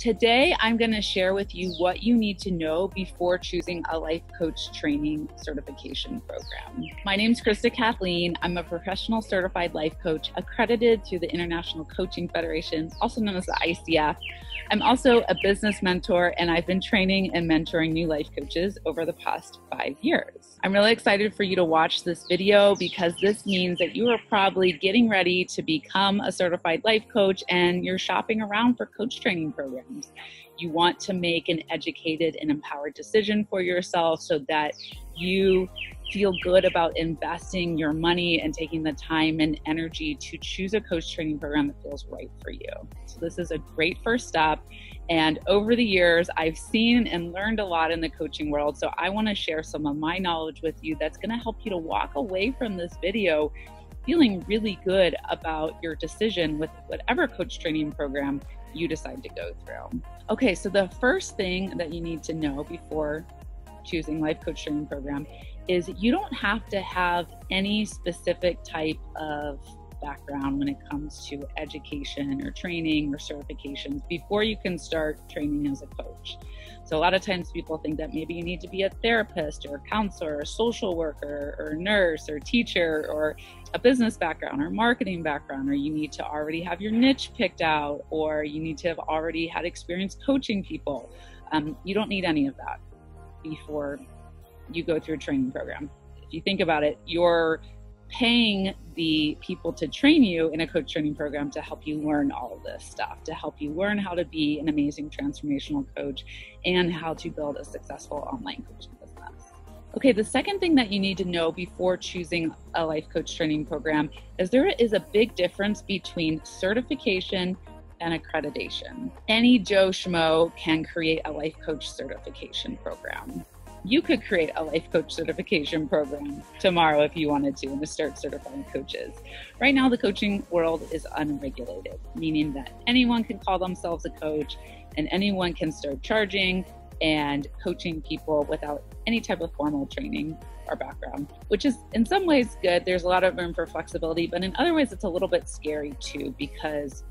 Today, I'm going to share with you what you need to know before choosing a life coach training certification program. My name is Krista Kathleen. I'm a professional certified life coach accredited through the International Coaching Federation, also known as the ICF. I'm also a business mentor, and I've been training and mentoring new life coaches over the past 5 years. I'm really excited for you to watch this video because this means that you are probably getting ready to become a certified life coach and you're shopping around for coach training programs. You want to make an educated and empowered decision for yourself so that you feel good about investing your money and taking the time and energy to choose a coach training program that feels right for you. So this is a great first step. And over the years, I've seen and learned a lot in the coaching world. So I want to share some of my knowledge with you that's going to help you to walk away from this video feeling really good about your decision with whatever coach training program you decide to go through. Okay, so the first thing that you need to know before choosing life coach training program is you don't have to have any specific type of background when it comes to education or training or certifications before you can start training as a coach. So a lot of times people think that maybe you need to be a therapist or a counselor or a social worker or a nurse or teacher or a business background or marketing background, or you need to already have your niche picked out, or you need to have already had experience coaching people. You don't need any of that before you go through a training program. If you think about it, you're paying the people to train you in a coach training program to help you learn all of this stuff, to help you learn how to be an amazing transformational coach and how to build a successful online coaching business. Okay, the second thing that you need to know before choosing a life coach training program is there is a big difference between certification and accreditation. Any Joe Schmo can create a life coach certification program. You could create a life coach certification program tomorrow if you wanted to and to start certifying coaches. Right now, the coaching world is unregulated, meaning that anyone can call themselves a coach and anyone can start charging and coaching people without any type of formal training or background, which is in some ways good. There's a lot of room for flexibility, but in other ways, it's a little bit scary too, because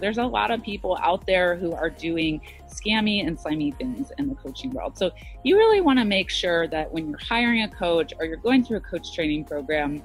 there's a lot of people out there who are doing scammy and slimy things in the coaching world. So you really want to make sure that when you're hiring a coach or you're going through a coach training program,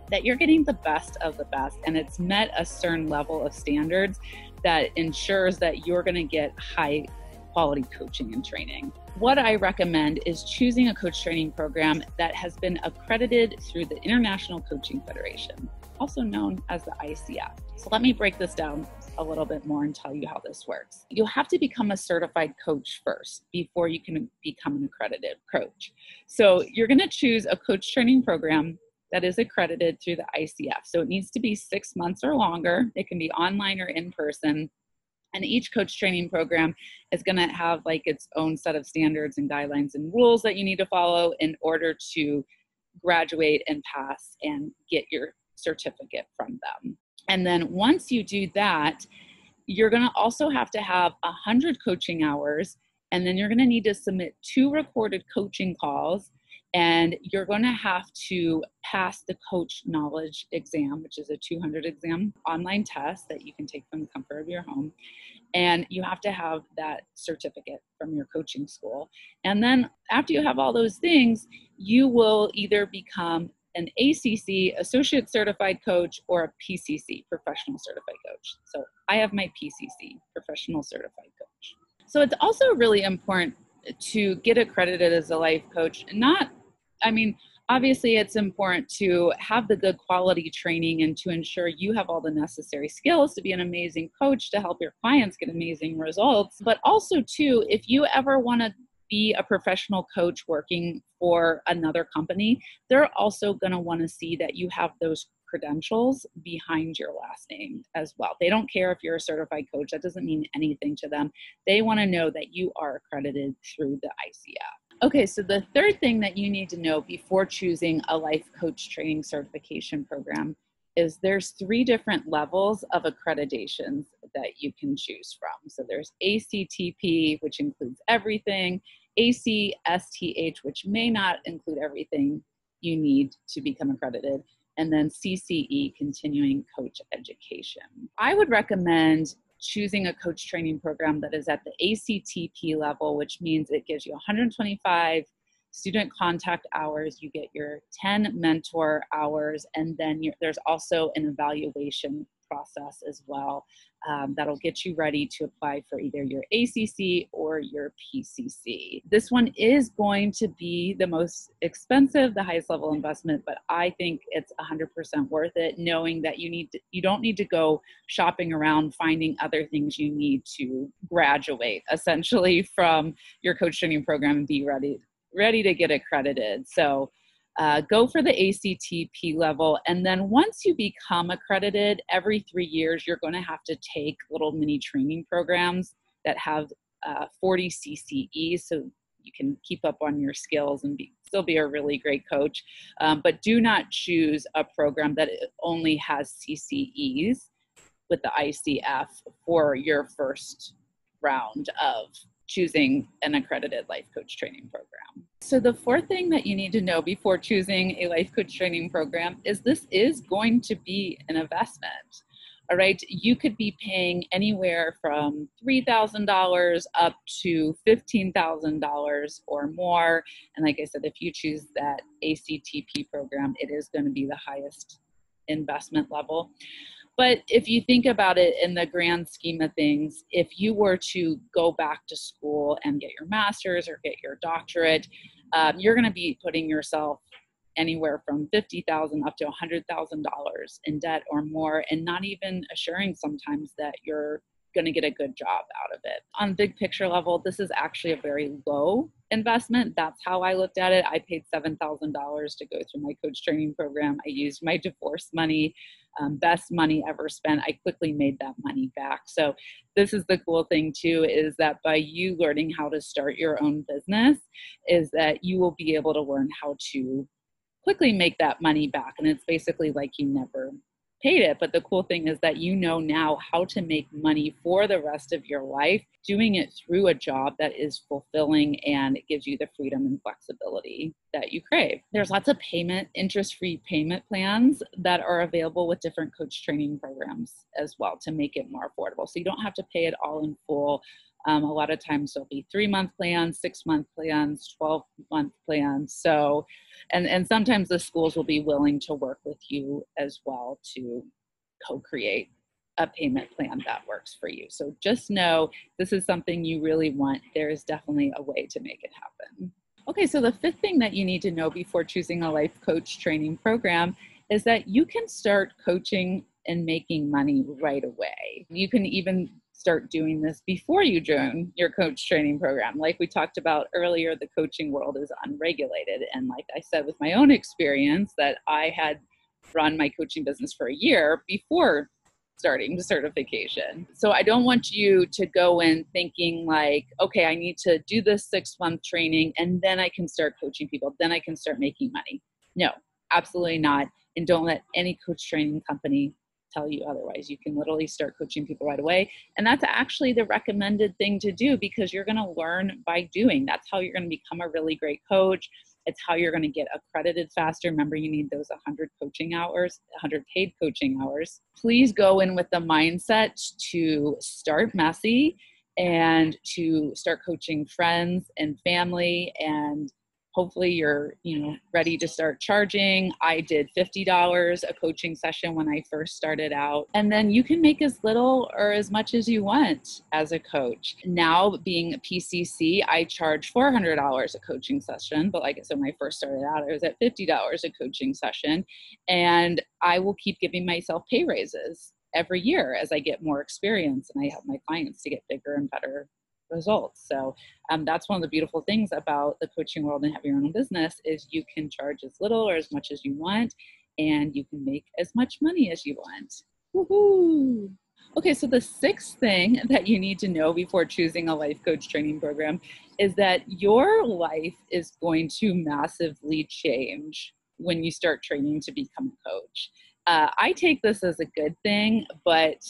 that you're getting the best of the best and it's met a certain level of standards that ensures that you're going to get high quality coaching and training. What I recommend is choosing a coach training program that has been accredited through the International Coaching Federation, also known as the ICF. So let me break this down a little bit more and tell you how this works. You'll have to become a certified coach first before you can become an accredited coach. So you're going to choose a coach training program that is accredited through the ICF. So it needs to be 6 months or longer. It can be online or in person. And each coach training program is going to have like its own set of standards and guidelines and rules that you need to follow in order to graduate and pass and get your certificate from them. And then once you do that, you're going to also have to have 100 coaching hours, and then you're going to need to submit 2 recorded coaching calls, and you're going to have to pass the coach knowledge exam, which is a 200 exam online test that you can take from the comfort of your home. And you have to have that certificate from your coaching school. And then after you have all those things, you will either become an ACC, Associate Certified Coach, or a PCC, Professional Certified Coach. So I have my PCC, Professional Certified Coach. So it's also really important to get accredited as a life coach. Obviously it's important to have the good quality training and to ensure you have all the necessary skills to be an amazing coach to help your clients get amazing results. But also too, if you ever want to be a professional coach working for another company, they're also going to want to see that you have those credentials behind your last name as well. They don't care if you're a certified coach. That doesn't mean anything to them. They want to know that you are accredited through the ICF. Okay, so the third thing that you need to know before choosing a life coach training certification program is there's 3 different levels of accreditations that you can choose from. So there's ACTP, which includes everything, ACSTH, which may not include everything you need to become accredited, and then CCE, continuing coach education. I would recommend choosing a coach training program that is at the ACTP level, which means it gives you 125 student contact hours, you get your 10 mentor hours, and then there's also an evaluation process as well that'll get you ready to apply for either your ACC or your PCC. This one is going to be the most expensive, the highest level investment, but I think it's 100% worth it, knowing that you don't need to go shopping around finding other things you need to graduate essentially from your coach training program and be ready to get accredited. So go for the ACTP level. And then once you become accredited, every 3 years, you're going to have to take little mini training programs that have 40 CCEs. So you can keep up on your skills and still be a really great coach. But do not choose a program that only has CCEs with the ICF for your first round of choosing an accredited life coach training program. So the fourth thing that you need to know before choosing a life coach training program is this is going to be an investment. All right, you could be paying anywhere from $3,000 up to $15,000 or more. And like I said, if you choose that ACTP program, it is going to be the highest investment level. But if you think about it in the grand scheme of things, if you were to go back to school and get your master's or get your doctorate, you're going to be putting yourself anywhere from $50,000 up to $100,000 in debt or more, and not even assuring sometimes that you're going to get a good job out of it. On big picture level, this is actually a very low investment. That's how I looked at it. I paid $7,000 to go through my coach training program. I used my divorce money, best money ever spent. I quickly made that money back. So this is the cool thing too, is that by you learning how to start your own business, is that you will be able to learn how to quickly make that money back. And it's basically like you never paid it. But the cool thing is that you know now how to make money for the rest of your life, doing it through a job that is fulfilling and it gives you the freedom and flexibility that you crave. There's lots of interest-free payment plans that are available with different coach training programs as well to make it more affordable. So you don't have to pay it all in full. A lot of times there'll be 3-month plans, 6-month plans, 12-month plans. So, and sometimes the schools will be willing to work with you as well to co-create a payment plan that works for you. So just know this is something you really want. There is definitely a way to make it happen. Okay, so the fifth thing that you need to know before choosing a life coach training program is that you can start coaching and making money right away. You can even start doing this before you join your coach training program. Like we talked about earlier, the coaching world is unregulated. And like I said, with my own experience, that I had run my coaching business for a year before starting the certification. So I don't want you to go in thinking like, okay, I need to do this 6-month training and then I can start coaching people, then I can start making money. No, absolutely not. And don't let any coach training company tell you otherwise. You can literally start coaching people right away. And that's actually the recommended thing to do because you're going to learn by doing. That's how you're going to become a really great coach. It's how you're going to get accredited faster. Remember, you need those 100 coaching hours, 100 paid coaching hours. Please go in with the mindset to start messy and to start coaching friends and family, and hopefully you're, ready to start charging. I did $50 a coaching session when I first started out. And then you can make as little or as much as you want as a coach. Now being a PCC, I charge $400 a coaching session. But like I said, when I first started out, I was at $50 a coaching session. And I will keep giving myself pay raises every year as I get more experience and I help my clients to get bigger and better results. So that's one of the beautiful things about the coaching world and having your own business is you can charge as little or as much as you want, and you can make as much money as you want. Woohoo! Okay, so the sixth thing that you need to know before choosing a life coach training program is that your life is going to massively change when you start training to become a coach. I take this as a good thing, but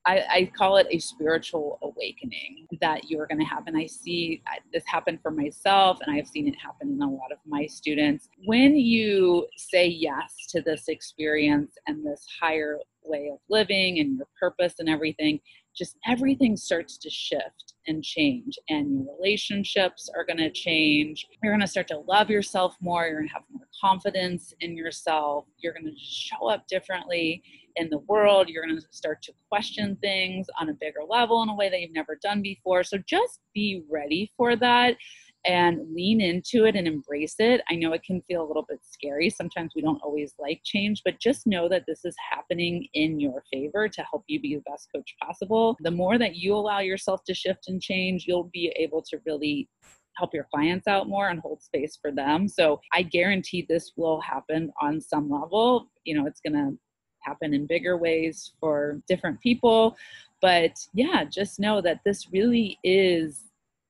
I call it a spiritual awakening that you're going to have. And I see this happen for myself, and I've seen it happen in a lot of my students. When you say yes to this experience and this higher way of living and your purpose and everything, just everything starts to shift and change, and your relationships are going to change. You're going to start to love yourself more. You're going to have more confidence in yourself. You're going to just show up differently in the world. You're going to start to question things on a bigger level in a way that you've never done before. So just be ready for that and lean into it and embrace it. I know it can feel a little bit scary. Sometimes we don't always like change, but just know that this is happening in your favor to help you be the best coach possible. The more that you allow yourself to shift and change, you'll be able to really help your clients out more and hold space for them. So I guarantee this will happen on some level. It's going to happen in bigger ways for different people. But yeah, just know that this really is,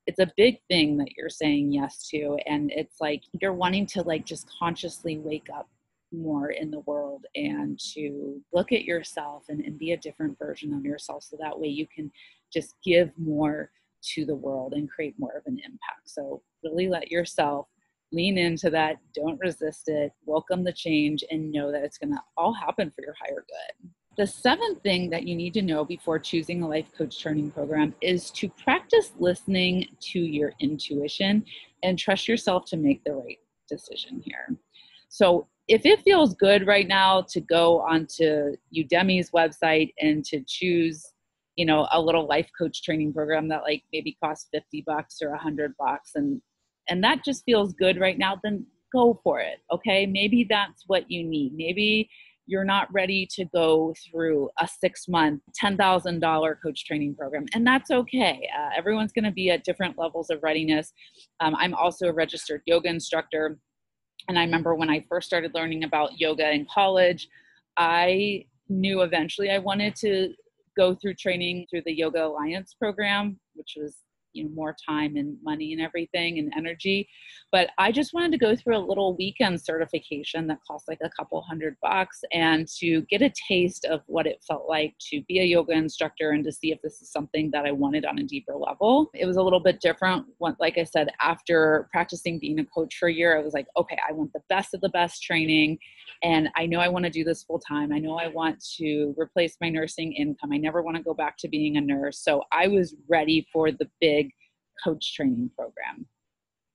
it's a big thing that you're saying yes to. And it's like you're wanting to just consciously wake up more in the world and to look at yourself and be a different version of yourself. So that way you can just give more to the world and create more of an impact. So really let yourself lean into that. Don't resist it. Welcome the change and know that it's going to all happen for your higher good. The seventh thing that you need to know before choosing a life coach training program is to practice listening to your intuition and trust yourself to make the right decision here. So if it feels good right now to go onto Udemy's website and to choose, a little life coach training program that maybe costs $50 or $100 and that just feels good right now, then go for it. Okay. Maybe that's what you need. Maybe you're not ready to go through a 6-month, $10,000 coach training program. And that's okay. Everyone's going to be at different levels of readiness. I'm also a registered yoga instructor. And I remember when I first started learning about yoga in college, I knew eventually I wanted to go through training through the Yoga Alliance program, which was more time and money and everything and energy. But I just wanted to go through a little weekend certification that cost a couple $100 and to get a taste of what it felt like to be a yoga instructor and to see if this is something that I wanted on a deeper level. It was a little bit different. Like I said, after practicing being a coach for a year, I was like, okay, I want the best of the best training. And I know I want to do this full time. I know I want to replace my nursing income. I never want to go back to being a nurse. So I was ready for the big coach training program.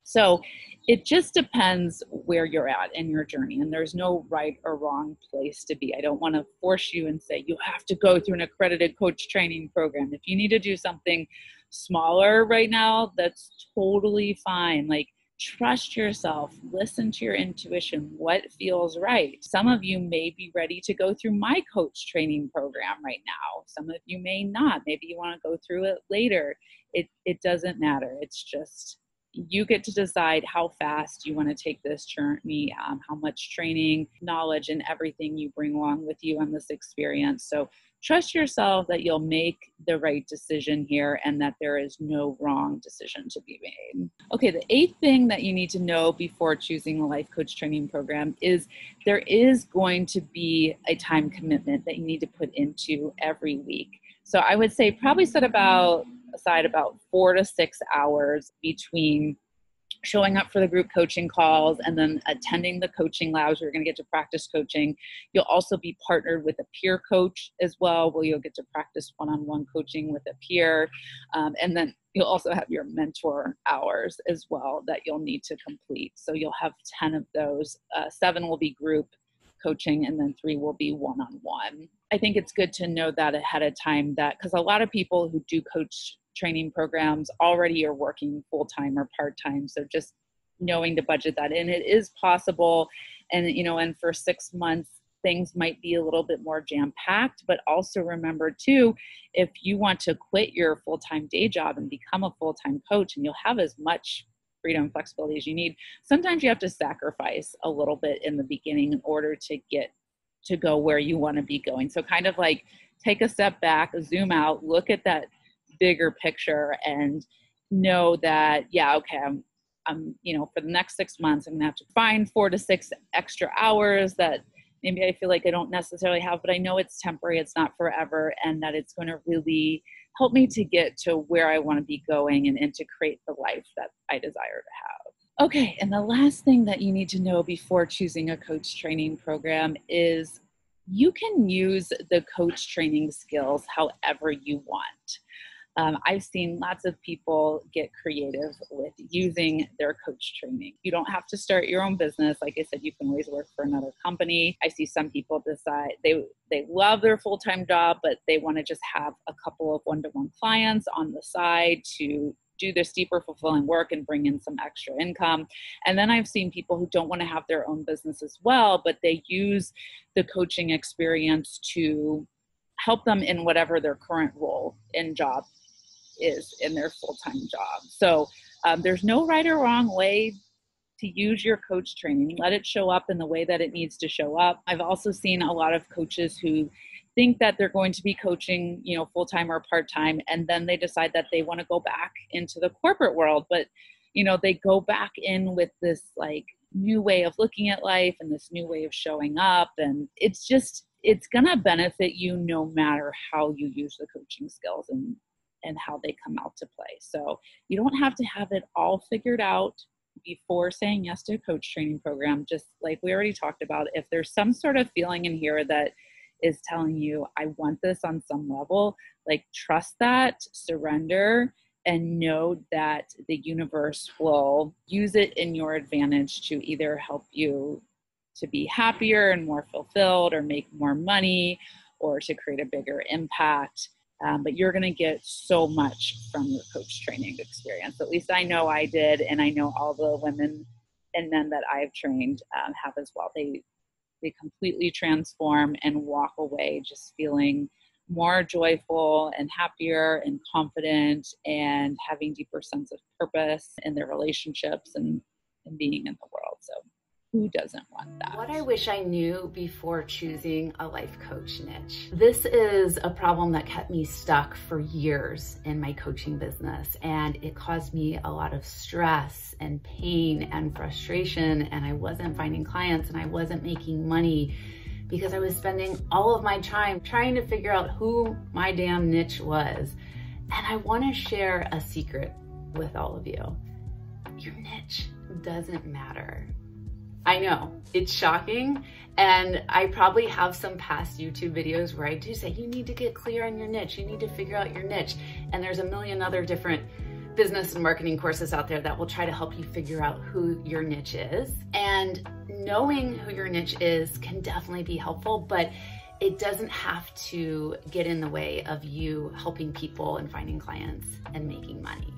So it just depends where you're at in your journey, and there's no right or wrong place to be. I don't want to force you and say you have to go through an accredited coach training program. If you need to do something smaller right now, that's totally fine. Trust yourself, listen to your intuition, what feels right. Some of you may be ready to go through my coach training program right now. Some of you may not. Maybe you want to go through it later. It doesn't matter. It's just you get to decide how fast you want to take this journey, how much training, knowledge, and everything you bring along with you on this experience. So trust yourself that you'll make the right decision here and that there is no wrong decision to be made. Okay, the 8th thing that you need to know before choosing a life coach training program is there is going to be a time commitment that you need to put into every week. So I would say probably set aside about 4 to 6 hours between showing up for the group coaching calls and then attending the coaching labs. You're going to get to practice coaching. You'll also be partnered with a peer coach as well, where you'll get to practice one-on-one coaching with a peer. And then you'll also have your mentor hours as well that you'll need to complete. So you'll have 10 of those. 7 will be group coaching and then 3 will be one-on-one. I think it's good to know that ahead of time, that because a lot of people who do coach training programs already are working full-time or part-time. So just knowing to budget that in, it is possible. And, and for 6 months, things might be a little bit more jam-packed, but also remember too, if you want to quit your full-time day job and become a full-time coach, and you'll have as much freedom and flexibility as you need, sometimes you have to sacrifice a little bit in the beginning in order to get to go where you want to be going. So kind of take a step back, zoom out, look at that bigger picture and know that, yeah, okay, I'm for the next 6 months, I'm gonna have to find 4 to 6 extra hours that maybe I feel like I don't necessarily have, but I know it's temporary, it's not forever, and that it's going to really help me to get to where I want to be going and to create the life that I desire to have. Okay, and the last thing that you need to know before choosing a coach training program is you can use the coach training skills however you want. I've seen lots of people get creative with using their coach training. You don't have to start your own business. Like I said, you can always work for another company. I see some people decide they love their full-time job, but they want to just have a couple of one-to-one clients on the side to do this deeper, fulfilling work and bring in some extra income. And then I've seen people who don't want to have their own business as well, but they use the coaching experience to help them in whatever their current role and job is in their full-time job. So there's no right or wrong way to use your coach training. Let it show up in the way that it needs to show up. I've also seen a lot of coaches who think that they're going to be coaching, full-time or part-time, and then they decide that they want to go back into the corporate world. But, they go back in with this like new way of looking at life and this new way of showing up. And it's going to benefit you no matter how you use the coaching skills and how they come out to play. So you don't have to have it all figured out before saying yes to a coach training program. Just like we already talked about, if there's some sort of feeling in here that is telling you, I want this on some level, like trust that, surrender, and know that the universe will use it in your advantage to either help you to be happier and more fulfilled or make more money or to create a bigger impact. But you're going to get so much from your coach training experience. At least I know I did, and I know all the women and men that I've trained have as well. They completely transform and walk away just feeling more joyful and happier and confident and having deeper sense of purpose in their relationships and being in the world. So who doesn't want that? What I wish I knew before choosing a life coach niche. This is a problem that kept me stuck for years in my coaching business, and it caused me a lot of stress and pain and frustration, and I wasn't finding clients and I wasn't making money because I was spending all of my time trying to figure out who my damn niche was. And I want to share a secret with all of you. Your niche doesn't matter. I know, it's shocking, and I probably have some past YouTube videos where I do say, you need to get clear on your niche, you need to figure out your niche, and there's a million other different business and marketing courses out there that will try to help you figure out who your niche is. And knowing who your niche is can definitely be helpful, but it doesn't have to get in the way of you helping people and finding clients and making money.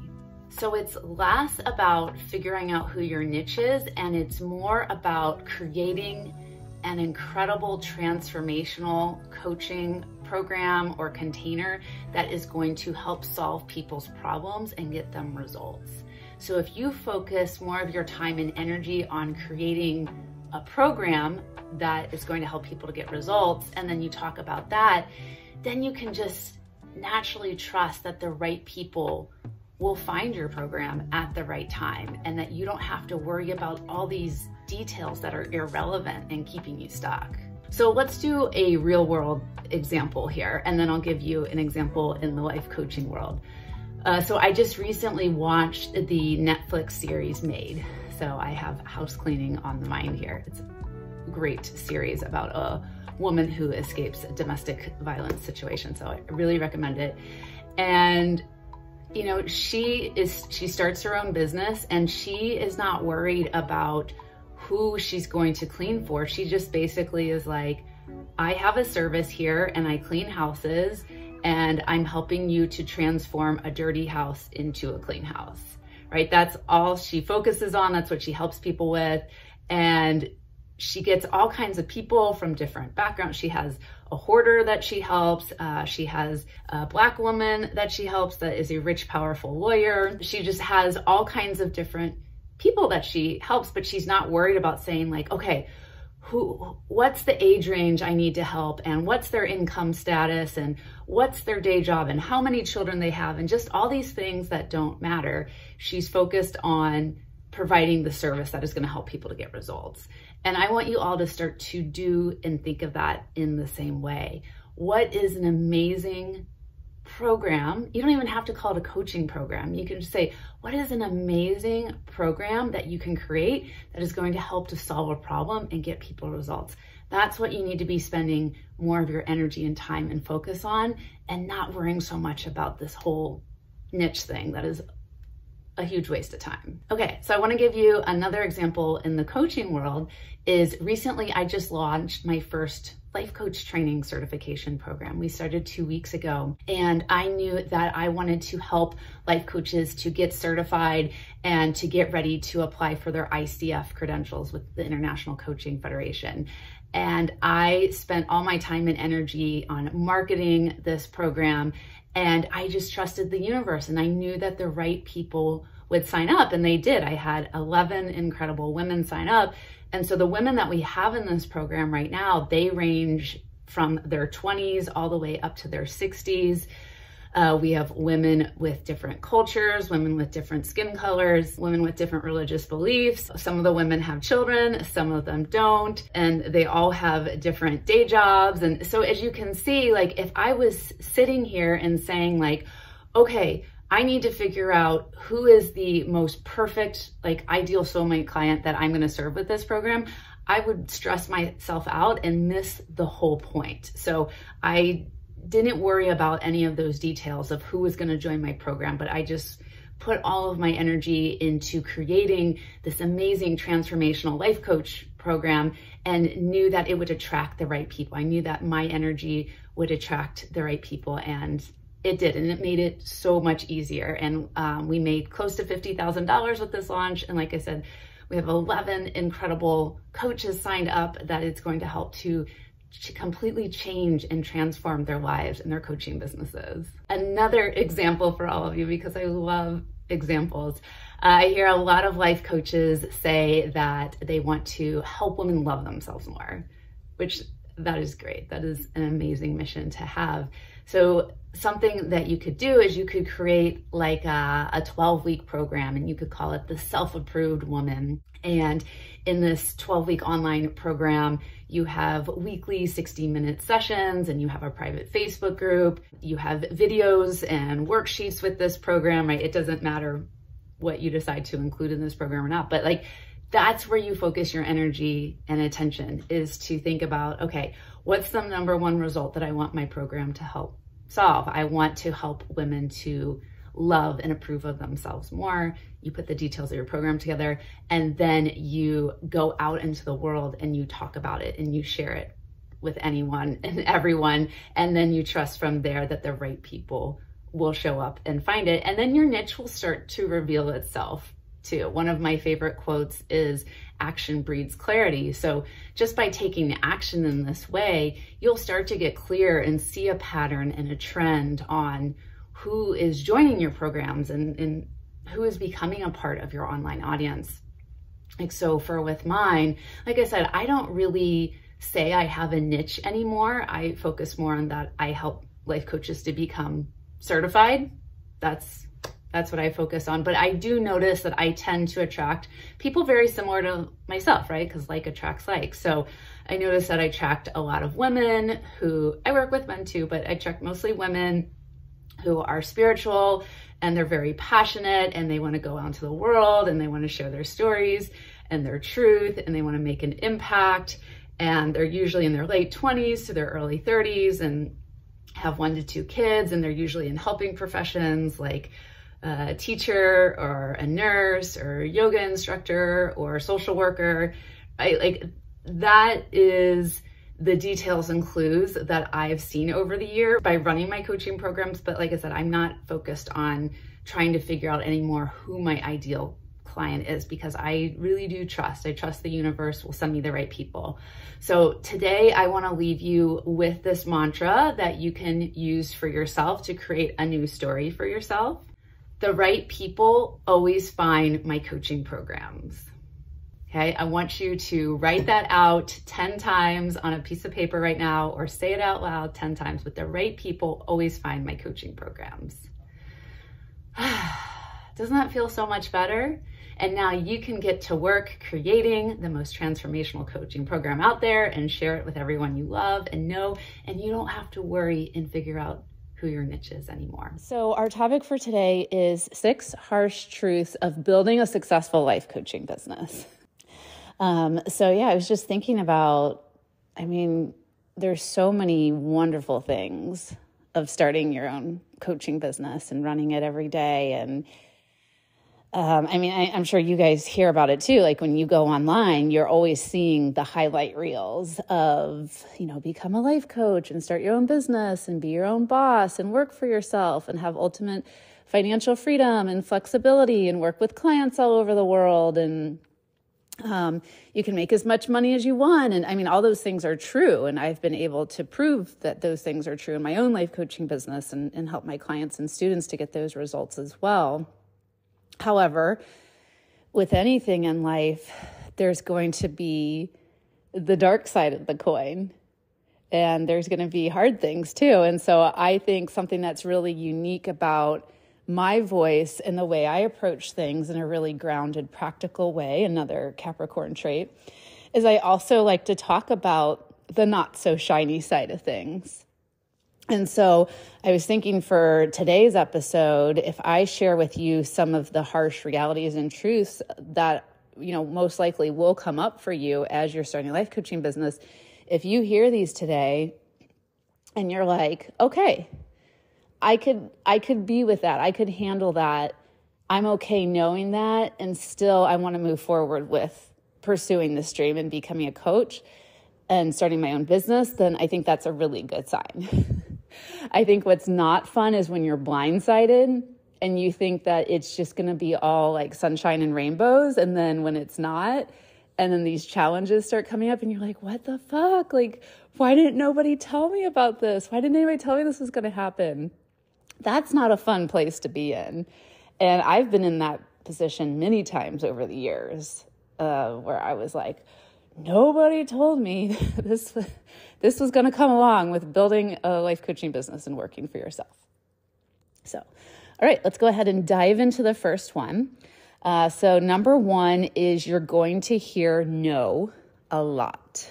So it's less about figuring out who your niche is, and it's more about creating an incredible transformational coaching program or container that is going to help solve people's problems and get them results. So if you focus more of your time and energy on creating a program that is going to help people to get results, and then you talk about that, then you can just naturally trust that the right people will find your program at the right time, and that you don't have to worry about all these details that are irrelevant and keeping you stuck. So let's do a real world example here, and then I'll give you an example in the life coaching world. So I just recently watched the Netflix series Made. So I have house cleaning on the mind here. It's a great series about a woman who escapes a domestic violence situation. So I really recommend it. And you know, she starts her own business, and she is not worried about who she's going to clean for. She just basically is like, I have a service here and I clean houses, and I'm helping you to transform a dirty house into a clean house, right? That's all she focuses on. That's what she helps people with. And she gets all kinds of people from different backgrounds. She has a hoarder that she helps. She has a Black woman that she helps that is a rich, powerful lawyer. She just has all kinds of different people that she helps, but she's not worried about saying like, okay, what's the age range I need to help, and what's their income status, and what's their day job, and how many children they have, and just all these things that don't matter. She's focused on providing the service that is going to help people to get results. And I want you all to start to do and think of that in the same way. What is an amazing program, you don't even have to call it a coaching program. You can just say, what is an amazing program that you can create that is going to help to solve a problem and get people results? That's what you need to be spending more of your energy and time and focus on, and not worrying so much about this whole niche thing that is a huge waste of time. Okay, so I want to give you another example in the coaching world. Is recently I just launched my first life coach training certification program. We started 2 weeks ago, and I knew that I wanted to help life coaches to get certified and to get ready to apply for their ICF credentials with the International Coaching Federation. And I spent all my time and energy on marketing this program, and I just trusted the universe, and I knew that the right people would sign up, and they did. I had 11 incredible women sign up. And so the women that we have in this program right now, they range from their 20s all the way up to their 60s. We have women with different cultures, women with different skin colors, women with different religious beliefs. Some of the women have children, some of them don't, and they all have different day jobs. And so as you can see, like if I was sitting here and saying like, okay, I need to figure out who is the most perfect, like ideal soulmate client that I'm going to serve with this program, I would stress myself out and miss the whole point. So I didn't worry about any of those details of who was going to join my program, but I just put all of my energy into creating this amazing transformational life coach program and knew that it would attract the right people. I knew that my energy would attract the right people, and it did, and it made it so much easier. And we made close to $50,000 with this launch. And like I said, we have 11 incredible coaches signed up that it's going to help to completely change and transform their lives and their coaching businesses. Another example for all of you, because I love examples. I hear a lot of life coaches say that they want to help women love themselves more, which that is great. That is an amazing mission to have. So something that you could do is you could create like a 12-week program, and you could call it the Self-Approved Woman. And in this 12-week online program, you have weekly 60-minute sessions, and you have a private Facebook group. You have videos and worksheets with this program, right? It doesn't matter what you decide to include in this program or not, but like that's where you focus your energy and attention, is to think about, okay, what's the number one result that I want my program to help solve? I want to help women to love and approve of themselves more. You put the details of your program together, and then you go out into the world and you talk about it and you share it with anyone and everyone. And then you trust from there that the right people will show up and find it. And then your niche will start to reveal itself too. One of my favorite quotes is, action breeds clarity. So just by taking action in this way, you'll start to get clear and see a pattern and a trend on who is joining your programs and who is becoming a part of your online audience. Like, so with mine, like I said, I don't really say I have a niche anymore. I focus more on that I help life coaches to become certified. That's what I focus on. But I do notice that I tend to attract people very similar to myself, right? Because like attracts like. So I notice that I attract a lot of women who, I work with men too, but I attract mostly women who are spiritual, and they're very passionate, and they want to go out into the world, and they want to share their stories and their truth, and they want to make an impact. And they're usually in their late 20s to their early 30s and have 1 to 2 kids. And they're usually in helping professions like a teacher or a nurse or a yoga instructor or a social worker. Like that is the details and clues that I've seen over the year by running my coaching programs. But like I said, I'm not focused on trying to figure out anymore who my ideal client is, because I really do trust. I trust the universe will send me the right people. So today I want to leave you with this mantra that you can use for yourself to create a new story for yourself. The right people always find my coaching programs. Okay, I want you to write that out 10 times on a piece of paper right now, or say it out loud 10 times, but the right people always find my coaching programs. Doesn't that feel so much better? And now you can get to work creating the most transformational coaching program out there and share it with everyone you love and know, and you don't have to worry and figure out who your niche is anymore. So our topic for today is 6 harsh truths of building a successful life coaching business. I was just thinking about, there's so many wonderful things of starting your own coaching business and running it every day. And I'm sure you guys hear about it too. Like when you go online, you're always seeing the highlight reels of, become a life coach and start your own business and be your own boss and work for yourself and have ultimate financial freedom and flexibility and work with clients all over the world. And you can make as much money as you want. And all those things are true. And I've been able to prove that those things are true in my own life coaching business and help my clients and students to get those results as well. However, with anything in life, there's going to be the dark side of the coin, and there's going to be hard things too. And so I think something that's really unique about my voice and the way I approach things in a really grounded, practical way, another Capricorn trait, is I also like to talk about the not so shiny side of things. And so I was thinking for today's episode, if I share with you some of the harsh realities and truths that, most likely will come up for you as you're starting a life coaching business, if you hear these today and you're like, okay, I could be with that. I could handle that. I'm okay knowing that. And still I want to move forward with pursuing this dream and becoming a coach and starting my own business, then I think that's a really good sign. I think what's not fun is when you're blindsided and you think that it's just going to be all like sunshine and rainbows. And then when it's not, and then these challenges start coming up and you're like, what the fuck? Like, why didn't nobody tell me about this? Why didn't anybody tell me this was going to happen? That's not a fun place to be in. And I've been in that position many times over the years where I was like, nobody told me this was going to come along with building a life coaching business and working for yourself. So, all right, let's go ahead and dive into the first one. So number 1 is you're going to hear no a lot.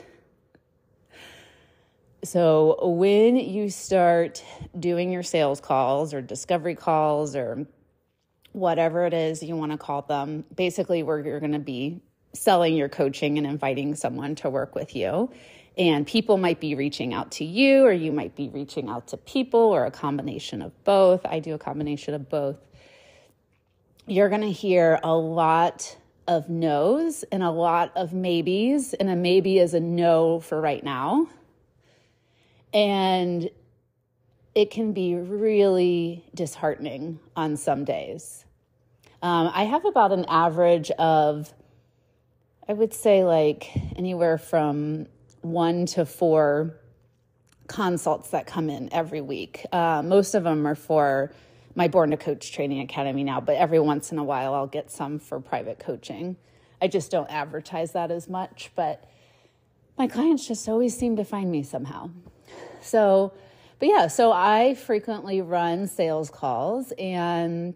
So when you start doing your sales calls or discovery calls or whatever it is you want to call them, basically where you're going to be selling your coaching and inviting someone to work with you. And people might be reaching out to you, or you might be reaching out to people, or a combination of both. I do a combination of both. You're going to hear a lot of no's and a lot of maybes, and a maybe is a no for right now. And it can be really disheartening on some days. I have about an average of, I would say like anywhere from 1 to 4 consults that come in every week. Most of them are for my Born to Coach Training Academy now, but every once in a while I'll get some for private coaching. I just don't advertise that as much, but my clients just always seem to find me somehow. So I frequently run sales calls, and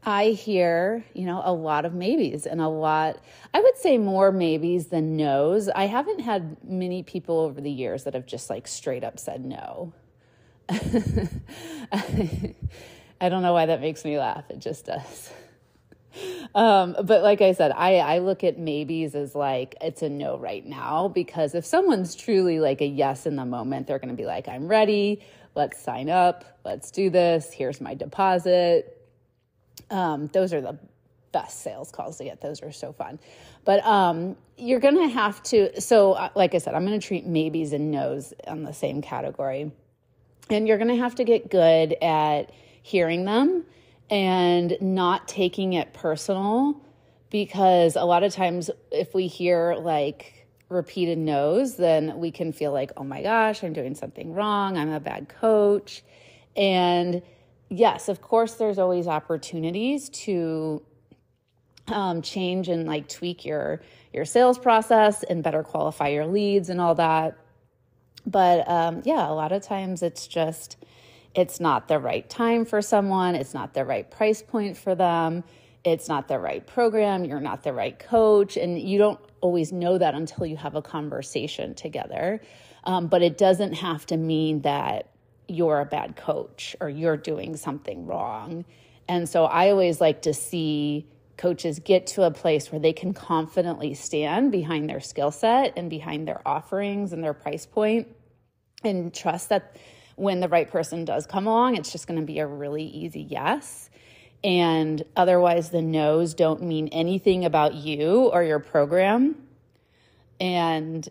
I hear, a lot of maybes and I would say more maybes than no's. I haven't had many people over the years that have just like straight up said no. I don't know why that makes me laugh. It just does. But like I said, I look at maybes as like, it's a no right now, because if someone's truly like a yes in the moment, they're going to be like, I'm ready. Let's sign up. Let's do this. Here's my deposit. Those are the best sales calls to get. Those are so fun. But you're going to have to, so like I said, I'm going to treat maybes and no's on the same category. And you're going to have to get good at hearing them and not taking it personal, because a lot of times if we hear like repeated no's, then we can feel like, oh my gosh, I'm doing something wrong. I'm a bad coach. And yes, of course, there's always opportunities to change and like tweak your sales process and better qualify your leads and all that. But a lot of times it's not the right time for someone. It's not the right price point for them. It's not the right program. You're not the right coach. And you don't always know that until you have a conversation together. But it doesn't have to mean that you're a bad coach or you're doing something wrong. And so I always like to see coaches get to a place where they can confidently stand behind their skill set and behind their offerings and their price point, and trust that when the right person does come along, it's just going to be a really easy yes. And otherwise, the no's don't mean anything about you or your program. And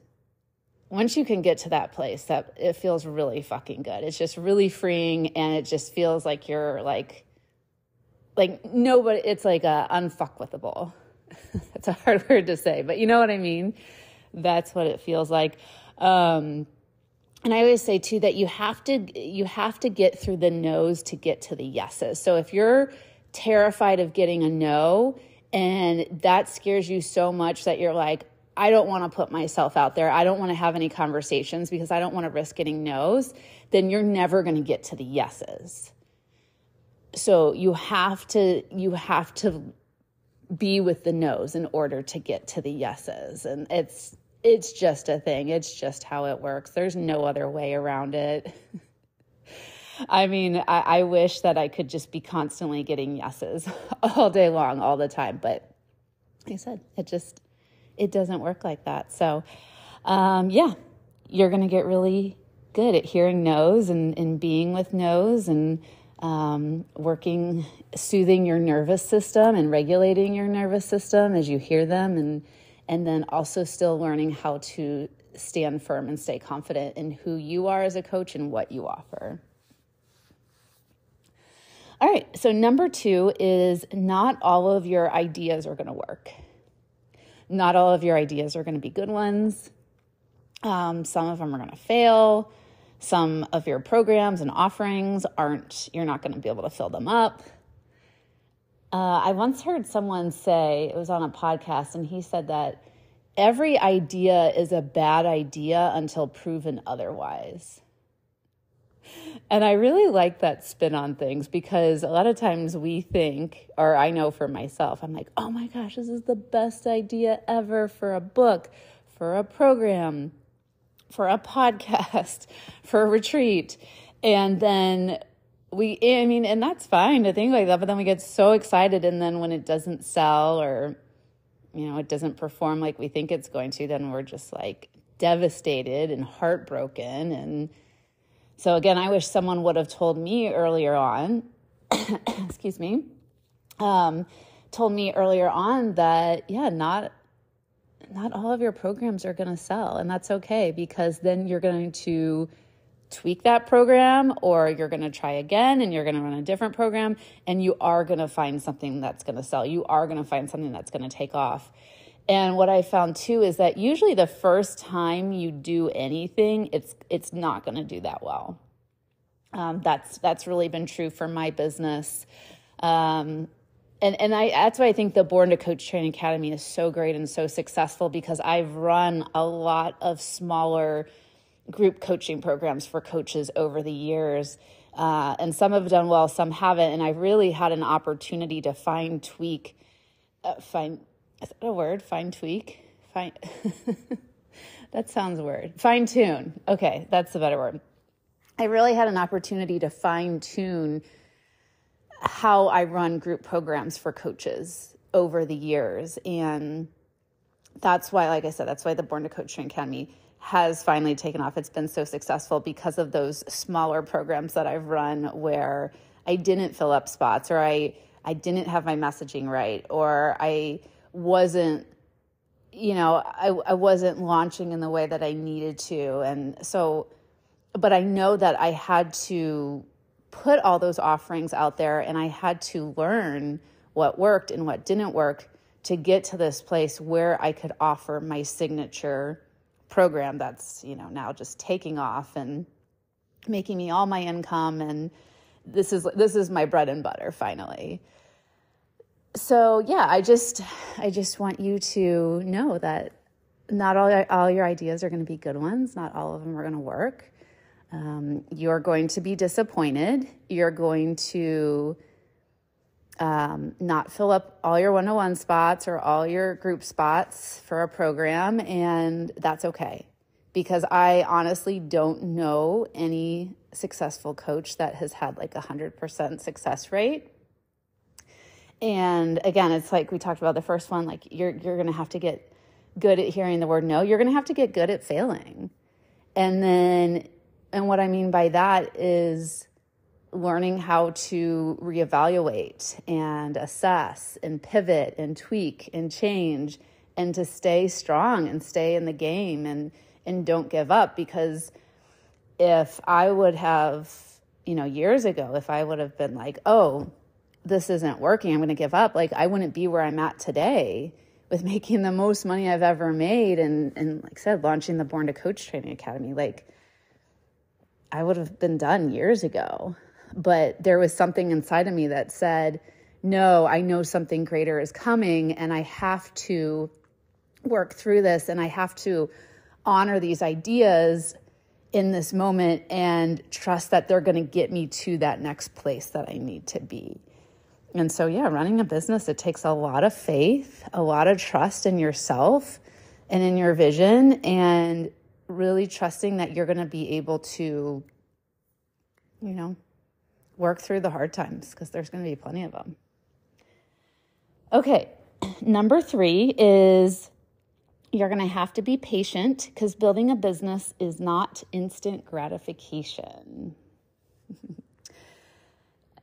once you can get to that place, that it feels really fucking good. It's just really freeing, and it just feels like you're like nobody, it's like unfuckwithable. That's a hard word to say, but you know what I mean? That's what it feels like. And I always say too, that you have to get through the no's to get to the yeses. So if you're terrified of getting a no, and that scares you so much that you're like, I don't want to put myself out there, I don't want to have any conversations because I don't want to risk getting no's, then you're never going to get to the yeses. So you have to be with the no's in order to get to the yeses. And it's just a thing. It's just how it works. There's no other way around it. I mean, I wish that I could just be constantly getting yeses all day long, all the time. But like I said, it doesn't work like that. So, you're going to get really good at hearing no's and being with no's and soothing your nervous system and regulating your nervous system as you hear them, and then also still learning how to stand firm and stay confident in who you are as a coach and what you offer. All right, so number 2 is not all of your ideas are going to work. Not all of your ideas are going to be good ones. Some of them are going to fail. Some of your programs and offerings you're not going to be able to fill them up. I once heard someone say, it was on a podcast, and he said that every idea is a bad idea until proven otherwise. And I really like that spin on things, because a lot of times we think, or I know for myself, I'm like, oh my gosh, this is the best idea ever for a book, for a program, for a podcast, for a retreat. And then and that's fine to think like that, but then we get so excited, and then when it doesn't sell, or, it doesn't perform like we think it's going to, then we're just like devastated and heartbroken. And so again, I wish someone would have told me earlier on, excuse me, told me earlier on that, not all of your programs are going to sell. And that's okay, because then you're going to tweak that program, or you're going to try again, and you're going to run a different program, and you are going to find something that's going to sell. You are going to find something that's going to take off. And what I found too is that usually the first time you do anything, it's not going to do that well. That's really been true for my business. And that's why I think the Born to Coach Training Academy is so great and so successful, because I've run a lot of smaller group coaching programs for coaches over the years. And some have done well, some haven't. And I really had an opportunity to fine tweak. Is that a word? Fine tweak? That sounds weird. Fine tune. Okay, that's the better word. I really had an opportunity to fine tune how I run group programs for coaches over the years. And that's why, like I said, that's why the Born to Coach Training Academy has finally taken off. It's been so successful because of those smaller programs that I've run where I didn't fill up spots, or I didn't have my messaging right, or I wasn't, I wasn't launching in the way that I needed to. And so, but I know that I had to put all those offerings out there, and I had to learn what worked and what didn't work to get to this place where I could offer my signature program that's, now just taking off and making me all my income. And this is my bread and butter finally. So yeah, I just want you to know that not all your ideas are going to be good ones. Not all of them are going to work. You're going to be disappointed. You're going to not fill up all your one-on-one spots or all your group spots for a program, and that's okay, because I honestly don't know any successful coach that has had like 100% success rate. And again, it's like we talked about the first one, like you're going to have to get good at hearing the word no. You're going to have to get good at failing. And what I mean by that is learning how to reevaluate and assess and pivot and tweak and change, and to stay strong and stay in the game and don't give up. Because if I would have, years ago, if I would have been like, oh, this isn't working, I'm going to give up, like I wouldn't be where I'm at today with making the most money I've ever made. And like I said, launching the Born to Coach Training Academy, like I would have been done years ago. But there was something inside of me that said, no, I know something greater is coming, and I have to work through this, and I have to honor these ideas in this moment and trust that they're going to get me to that next place that I need to be. And so, yeah, running a business, it takes a lot of faith, a lot of trust in yourself and in your vision, and really trusting that you're going to be able to, work through the hard times, because there's going to be plenty of them. Okay, number 3 is you're going to have to be patient, because building a business is not instant gratification.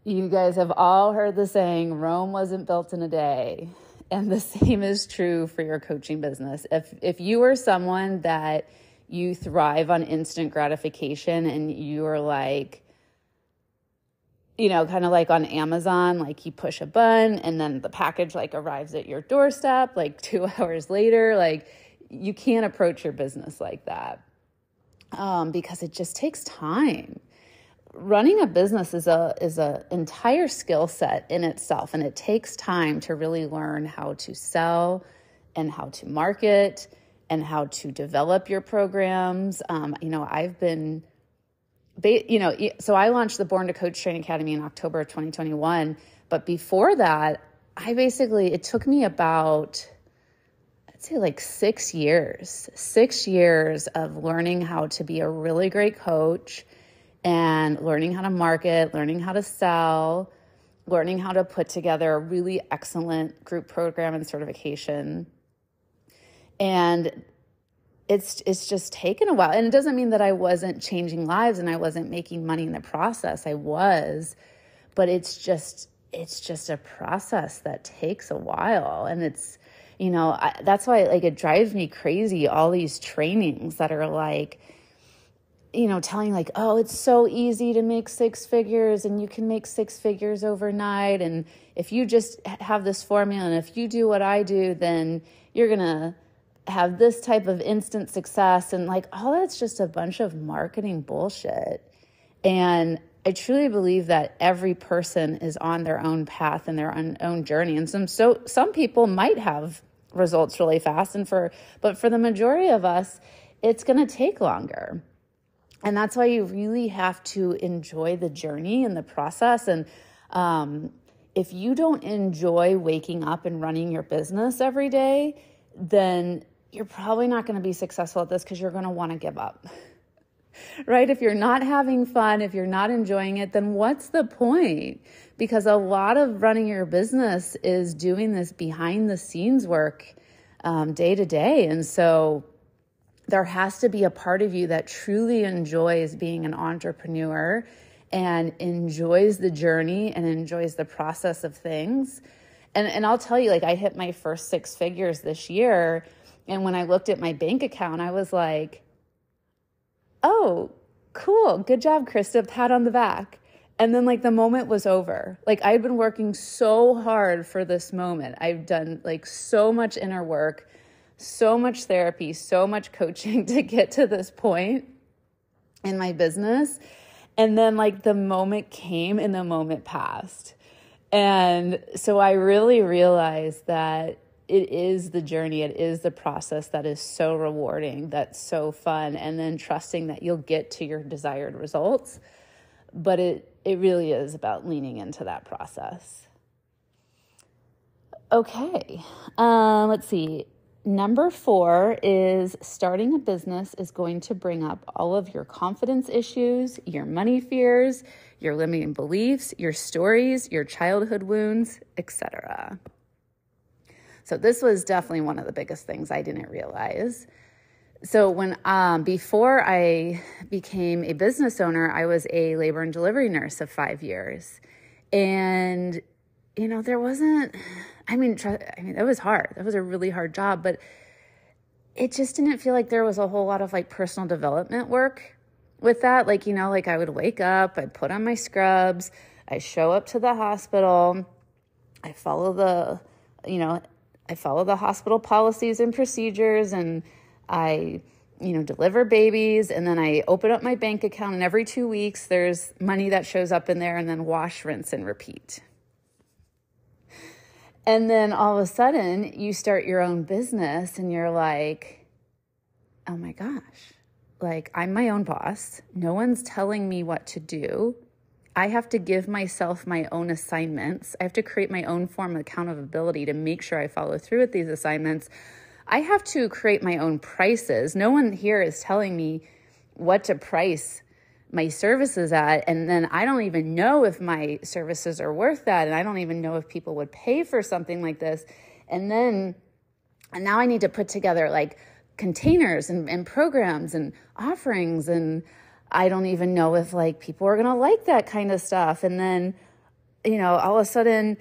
You guys have all heard the saying, Rome wasn't built in a day. And the same is true for your coaching business. If you are someone that you thrive on instant gratification, and you are like, kind of like on Amazon, like you push a button and then the package like arrives at your doorstep like 2 hours later, like you can't approach your business like that, because it just takes time. Running a business is a entire skill set in itself, and it takes time to really learn how to sell and how to market and how to develop your programs. So I launched the Born to Coach Training Academy in October of 2021. But before that, it took me about, I'd say like 6 years of learning how to be a really great coach, and learning how to market, learning how to sell, learning how to put together a really excellent group program and certification. And it's just taken a while. And it doesn't mean that I wasn't changing lives and I wasn't making money in the process. I was, but it's just a process that takes a while. And it's, that's why it drives me crazy, all these trainings that are like, telling like, oh, it's so easy to make 6 figures and you can make 6 figures overnight. And if you just have this formula and if you do what I do, then you're going to have this type of instant success. And like, all that's just a bunch of marketing bullshit. And I truly believe that every person is on their own path and their own journey. And some people might have results really fast, but for the majority of us, it's going to take longer. And that's why you really have to enjoy the journey and the process. And if you don't enjoy waking up and running your business every day, then you're probably not going to be successful at this, because you're going to want to give up, right? If you're not having fun, if you're not enjoying it, then what's the point? Because a lot of running your business is doing this behind the scenes work day to day. And so there has to be a part of you that truly enjoys being an entrepreneur and enjoys the journey and enjoys the process of things. And I'll tell you, I hit my first 6 figures this year. And when I looked at my bank account, I was like, oh, cool. Good job, Krista. Pat on the back. And then the moment was over. I've been working so hard for this moment. I've done so much inner work, so much therapy, so much coaching to get to this point in my business. And then the moment came and the moment passed. And so I really realized that it is the journey, it is the process that is so rewarding, that's so fun, and then trusting that you'll get to your desired results. But it really is about leaning into that process. Okay, let's see. Number 4 is starting a business is going to bring up all of your confidence issues, your money fears, your limiting beliefs, your stories, your childhood wounds, etc. So this was definitely one of the biggest things I didn't realize. So when before I became a business owner, I was a labor and delivery nurse of 5 years. And there wasn't, it was hard. It was a really hard job, but it just didn't feel like there was a whole lot of like personal development work with that. Like, I would wake up, I'd put on my scrubs, I show up to the hospital, I follow the hospital policies and procedures, and I, deliver babies, and then I open up my bank account, and every 2 weeks there's money that shows up in there, and then wash, rinse, and repeat. And then all of a sudden you start your own business and you're like, oh my gosh, like I'm my own boss. No one's telling me what to do. I have to give myself my own assignments. I have to create my own form of accountability to make sure I follow through with these assignments. I have to create my own prices. No one here is telling me what to price my services at, and then I don't even know if my services are worth that, and I don't even know if people would pay for something like this. And now I need to put together like containers and programs and offerings, and I don't even know if like people are gonna like that kind of stuff. And then all of a sudden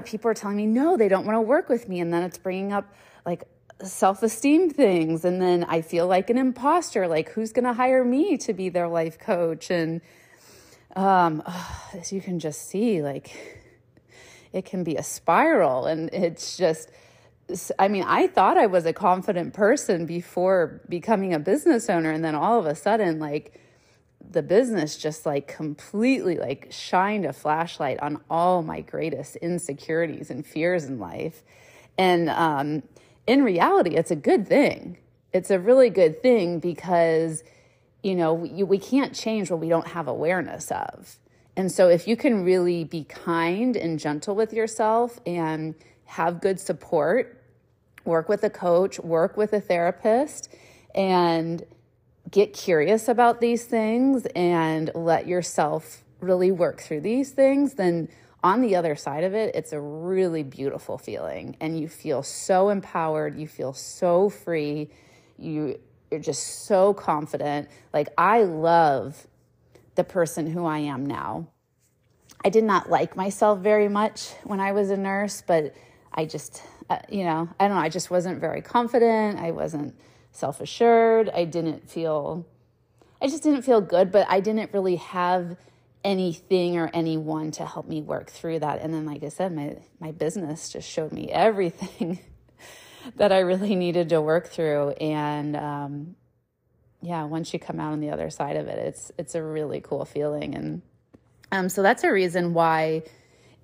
people are telling me no, they don't want to work with me, and then it's bringing up like self-esteem things, and then I feel like an imposter, like who's going to hire me to be their life coach? And as you can just see, like it can be a spiral, and it's just, I thought I was a confident person before becoming a business owner, and then all of a sudden, like the business just like completely like shined a flashlight on all my greatest insecurities and fears in life. And in reality, it's a good thing. It's a really good thing because, we can't change what we don't have awareness of. And so if you can really be kind and gentle with yourself and have good support, work with a coach, work with a therapist, and get curious about these things and let yourself really work through these things, then on the other side of it, it's a really beautiful feeling, and you feel so empowered, you feel so free, you're just so confident. Like, I love the person who I am now. I did not like myself very much when I was a nurse, but I just, I don't know, I just wasn't very confident. I wasn't self-assured. I just didn't feel good, but I didn't really have anything or anyone to help me work through that. And then, like I said, my business just showed me everything that I really needed to work through. And once you come out on the other side of it, it's a really cool feeling. And so that's a reason why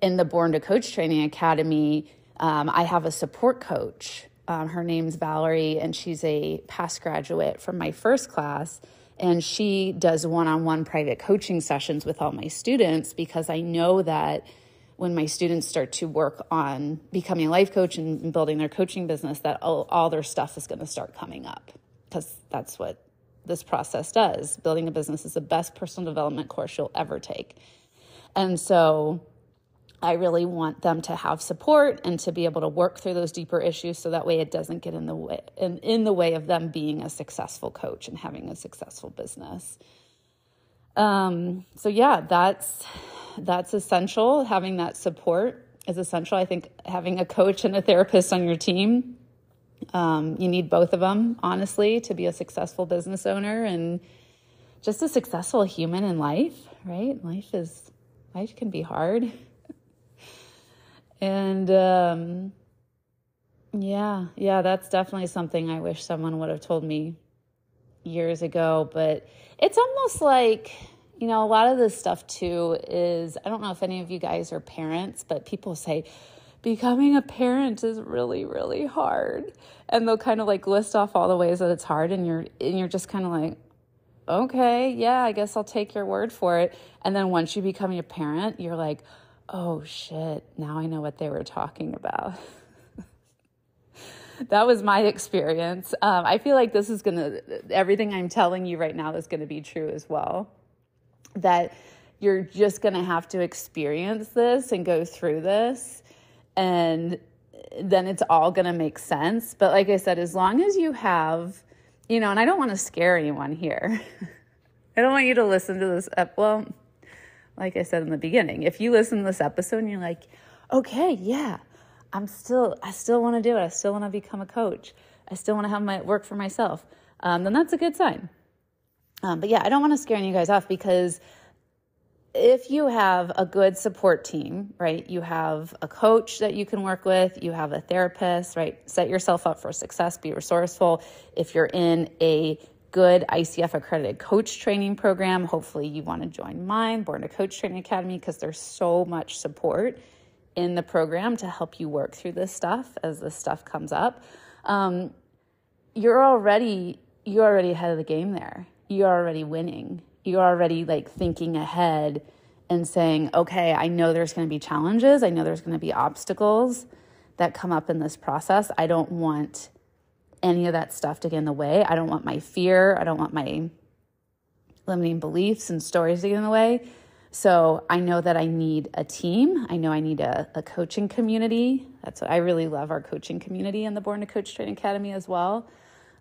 in the Born to Coach Training Academy, I have a support coach. Her name's Valerie, and she's a past graduate from my first class. And she does one-on-one private coaching sessions with all my students, because I know that when my students start to work on becoming a life coach and building their coaching business, that all their stuff is going to start coming up, because that's what this process does. Building a business is the best personal development course you'll ever take. And so I really want them to have support and to be able to work through those deeper issues, so that way it doesn't get in the way of them being a successful coach and having a successful business. That's essential. Having that support is essential. I think having a coach and a therapist on your team, you need both of them, honestly, to be a successful business owner and just a successful human in life, right? Life can be hard. And, that's definitely something I wish someone would have told me years ago. But it's almost like, a lot of this stuff too is, I don't know if any of you guys are parents, but people say becoming a parent is really, really hard. And they'll kind of like list off all the ways that it's hard. And you're just kind of like, okay, yeah, I guess I'll take your word for it. And then once you become a parent, you're like, oh shit, now I know what they were talking about. That was my experience. I feel like this is everything I'm telling you right now is going to be true as well. That you're just going to have to experience this and go through this, and then it's all going to make sense. But like I said, as long as you have, and I don't want to scare anyone here. I don't want you to listen to this. Well, like I said in the beginning, if you listen to this episode and you're like, okay, yeah, I still want to do it. I still want to become a coach. I still want to have my work for myself. Then that's a good sign. But yeah, I don't want to scare you guys off, because if you have a good support team, right? You have a coach that you can work with. You have a therapist, right? Set yourself up for success. Be resourceful. If you're in a good ICF accredited coach training program, hopefully you want to join mine, Born to Coach Training Academy, because there's so much support in the program to help you work through this stuff as this stuff comes up. You're already ahead of the game there. You're already winning. You're already like thinking ahead and saying, okay, I know there's going to be challenges. I know there's going to be obstacles that come up in this process. I don't want any of that stuff to get in the way. I don't want my fear. I don't want my limiting beliefs and stories to get in the way. So I know that I need a team. I know I need a coaching community. That's what I really love, our coaching community in the Born to Coach Training Academy as well.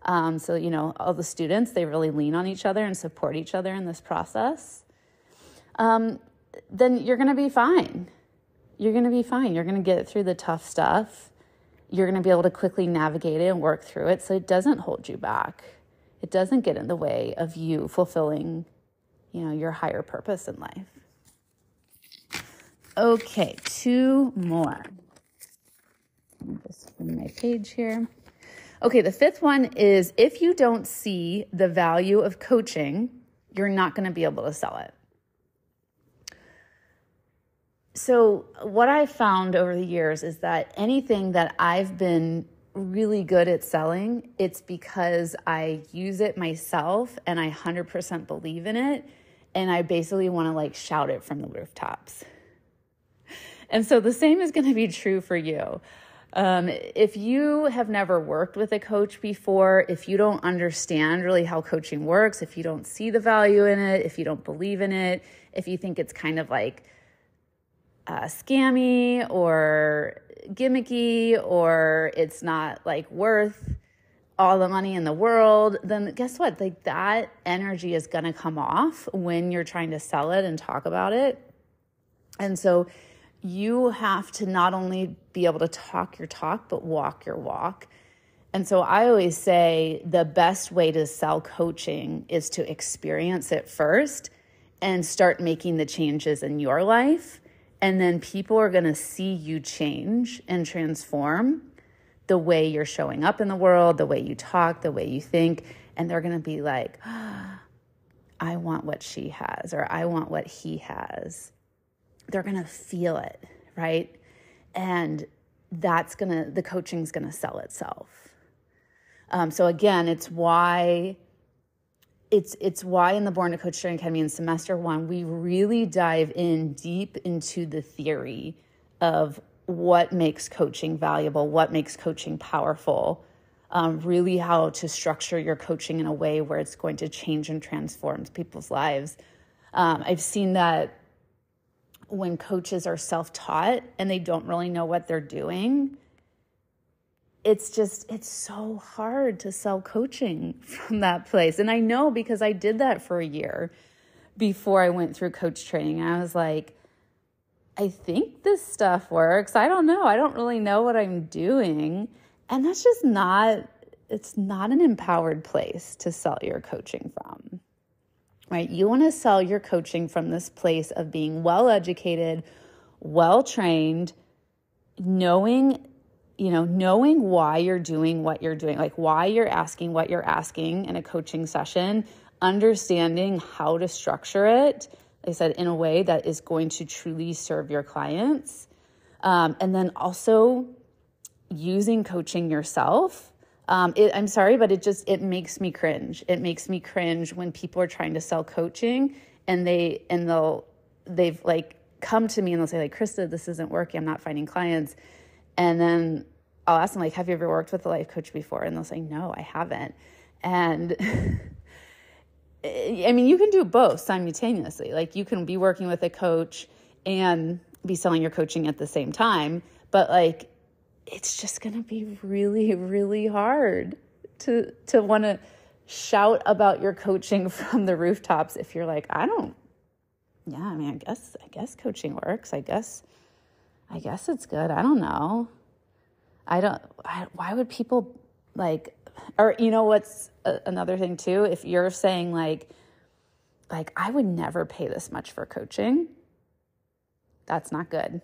So, all the students, they really lean on each other and support each other in this process. Then you're going to be fine. You're going to be fine. You're going to get through the tough stuff. You're going to be able to quickly navigate it and work through it so it doesn't hold you back. It doesn't get in the way of you fulfilling, your higher purpose in life. Okay, 2 more. Let me just find my page here. Okay, the 5th one is, if you don't see the value of coaching, you're not going to be able to sell it. So what I found over the years is that anything that I've been really good at selling, it's because I use it myself and I 100% believe in it. And I basically want to shout it from the rooftops. And so the same is going to be true for you. If you have never worked with a coach before, if you don't understand really how coaching works, if you don't see the value in it, if you don't believe in it, if you think it's kind of scammy or gimmicky, or it's not worth all the money in the world, then guess what? That energy is going to come off when you're trying to sell it and talk about it. And so you have to not only be able to talk your talk, but walk your walk. And so I always say the best way to sell coaching is to experience it first and start making the changes in your life. And then people are going to see you change and transform the way you're showing up in the world, the way you talk, the way you think. And they're going to be like, I want what she has, or I want what he has. They're going to feel it, right? And the coaching's going to sell itself. So again, it's why in the Born to Coach Training Academy in semester 1, we really dive in deep into the theory of what makes coaching valuable, what makes coaching powerful, really how to structure your coaching in a way where it's going to change and transform people's lives. I've seen that when coaches are self-taught and they don't really know what they're doing, it's so hard to sell coaching from that place. And I know, because I did that for a year before I went through coach training. I was like, I think this stuff works. I don't know. I don't really know what I'm doing. And that's just it's not an empowered place to sell your coaching from. Right? You want to sell your coaching from this place of being well-educated, well-trained, knowing why you're doing what you're doing, why you're asking what you're asking in a coaching session, understanding how to structure it, like I said, in a way that is going to truly serve your clients. And then also using coaching yourself. I'm sorry, but it makes me cringe. It makes me cringe when people are trying to sell coaching and they've come to me and they'll say Krista, this isn't working. I'm not finding clients. And then I'll ask them, like, have you ever worked with a life coach before? And they'll say, no, I haven't. And I mean, you can do both simultaneously. Like, you can be working with a coach and be selling your coaching at the same time, but like, it's just going to be really, really hard to want to shout about your coaching from the rooftops if you're like, I guess coaching works. I guess it's good. I don't know. Why would people like, or you know, what's another thing too? If you're saying like, I would never pay this much for coaching. That's not good.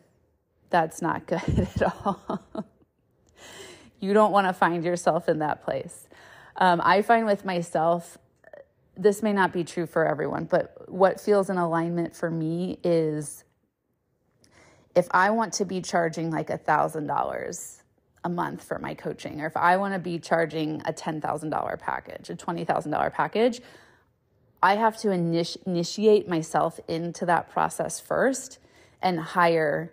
That's not good at all. You don't want to find yourself in that place. I find with myself, this may not be true for everyone, but what feels in alignment for me is if I want to be charging like $1,000 a month for my coaching, or if I want to be charging a $10,000 package, a $20,000 package, I have to initiate myself into that process first and hire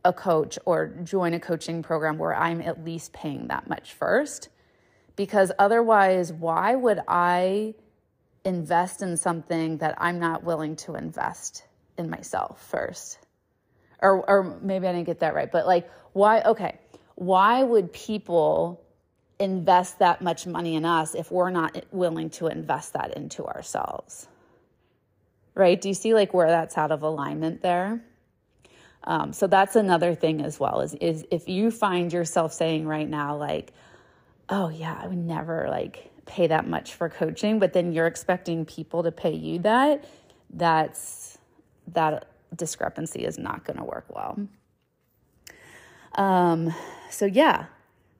a coach or join a coaching program where I'm at least paying that much first. Because otherwise, why would I invest in something that I'm not willing to invest in myself first? Or maybe I didn't get that right, but like, why would people invest that much money in us if we're not willing to invest that into ourselves? Right? Do you see like where that's out of alignment there? So that's another thing as well, is if you find yourself saying right now, like, oh yeah, I would never like pay that much for coaching, but then you're expecting people to pay you that discrepancy is not going to work well. So yeah,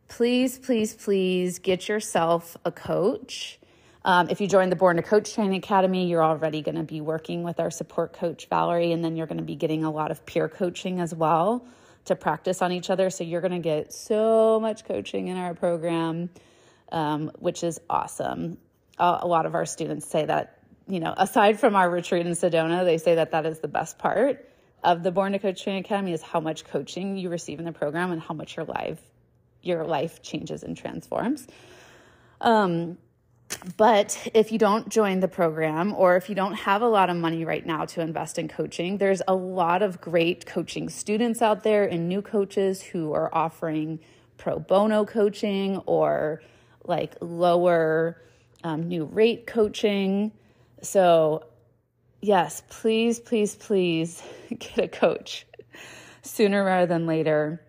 please get yourself a coach. If you join the Born to Coach Training Academy, you're already going to be working with our support coach, Valerie, and then you're going to be getting a lot of peer coaching as well to practice on each other. So you're going to get so much coaching in our program, which is awesome. A lot of our students say that, you know, aside from our retreat in Sedona, they say that is the best part of the Born to Coach Training Academy, is how much coaching you receive in the program and how much your life changes and transforms. But if you don't join the program, or if you don't have a lot of money right now to invest in coaching, there's a lot of great coaching students out there and new coaches who are offering pro bono coaching or like lower new rate coaching. So yes, please get a coach sooner rather than later,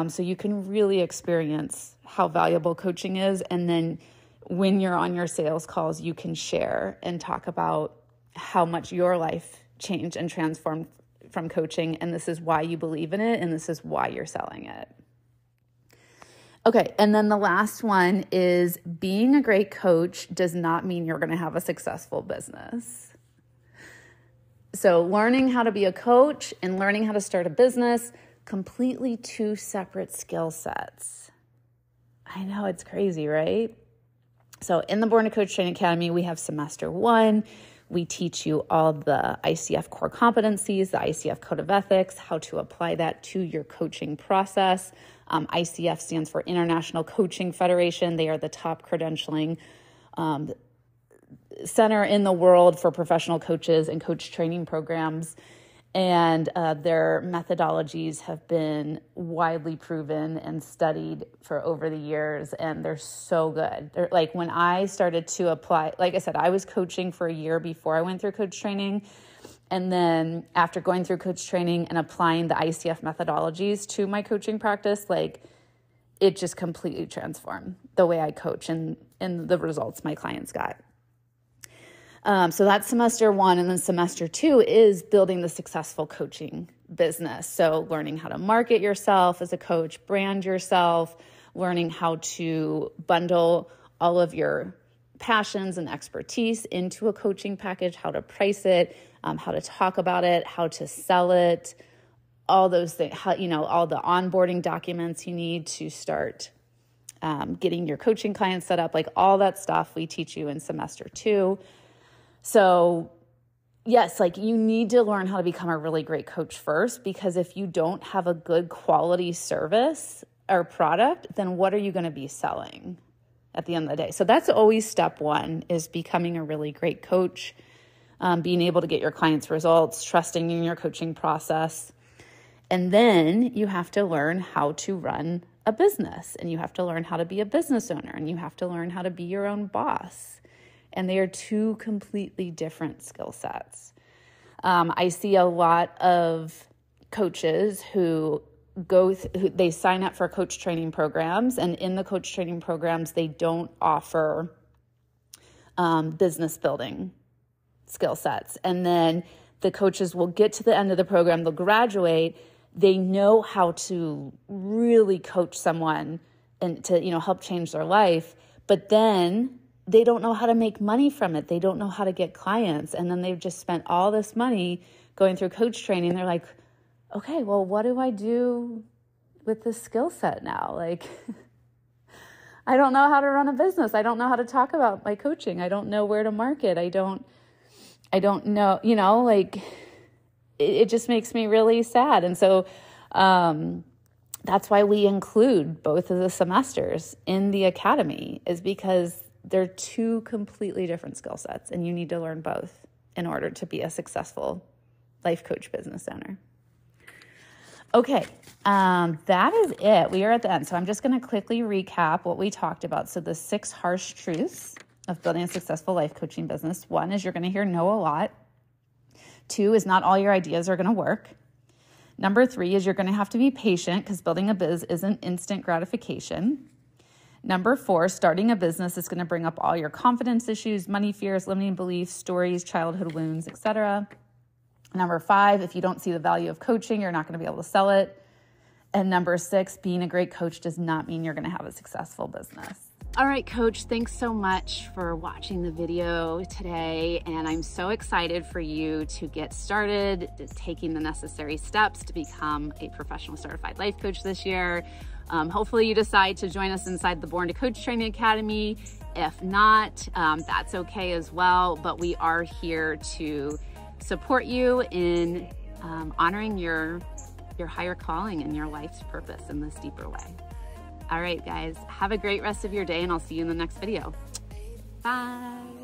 so you can really experience how valuable coaching is. And then when you're on your sales calls, you can share and talk about how much your life changed and transformed from coaching. And this is why you believe in it. And this is why you're selling it. Okay. And then the last one is, being a great coach does not mean you're going to have a successful business. So learning how to be a coach and learning how to start a business, completely two separate skill sets. I know, it's crazy, right? So in the Born to Coach Training Academy, we have semester 1. We teach you all the ICF core competencies, the ICF code of ethics, how to apply that to your coaching process. ICF stands for International Coaching Federation. They are the top credentialing center in the world for professional coaches and coach training programs. And their methodologies have been widely proven and studied for over the years, and they're so good. They're like, when I started to apply, like I said, I was coaching for a year before I went through coach training. And then after going through coach training and applying the ICF methodologies to my coaching practice, like, it just completely transformed the way I coach and the results my clients got. So that's semester 1. And then semester 2 is building the successful coaching business. So learning how to market yourself as a coach, brand yourself, learning how to bundle all of your passions and expertise into a coaching package, how to price it, how to talk about it, how to sell it, all those things, all the onboarding documents you need to start getting your coaching clients set up, like all that stuff we teach you in semester 2. So yes, like, you need to learn how to become a really great coach first, because if you don't have a good quality service, or product, then what are you going to be selling at the end of the day? So that's always step one, is becoming a really great coach, being able to get your clients results, trusting in your coaching process. And then you have to learn how to run a business, and you have to learn how to be a business owner, and you have to learn how to be your own boss. And they are two completely different skill sets. I see a lot of coaches who they sign up for coach training programs, and in the coach training programs, they don't offer business building skill sets. And then the coaches will get to the end of the program, they'll graduate, they know how to really coach someone and to, help change their life, but then they don't know how to make money from it. They don't know how to get clients. And then they've just spent all this money going through coach training. They're like, okay, well, what do I do with this skill set now? Like, I don't know how to run a business. I don't know how to talk about my coaching. I don't know where to market. I don't know, it just makes me really sad. And so that's why we include both of the semesters in the academy, is because they're two completely different skill sets, and you need to learn both in order to be a successful life coach business owner. Okay, that is it. We are at the end. So I'm just going to quickly recap what we talked about. So the 6 harsh truths of building a successful life coaching business. 1 is you're going to hear no a lot. 2 is not all your ideas are going to work. Number 3 is you're going to have to be patient, because building a biz isn't instant gratification. Number 4, starting a business is going to bring up all your confidence issues, money fears, limiting beliefs, stories, childhood wounds, etc. Number 5, if you don't see the value of coaching, you're not going to be able to sell it. And number 6, being a great coach does not mean you're going to have a successful business. All right, Coach, thanks so much for watching the video today. And I'm so excited for you to get started taking the necessary steps to become a professional certified life coach this year. Hopefully you decide to join us inside the Born to Coach Training Academy. If not, that's okay as well. But we are here to support you in honoring your higher calling and your life's purpose in this deeper way. All right, guys, have a great rest of your day, and I'll see you in the next video. Bye.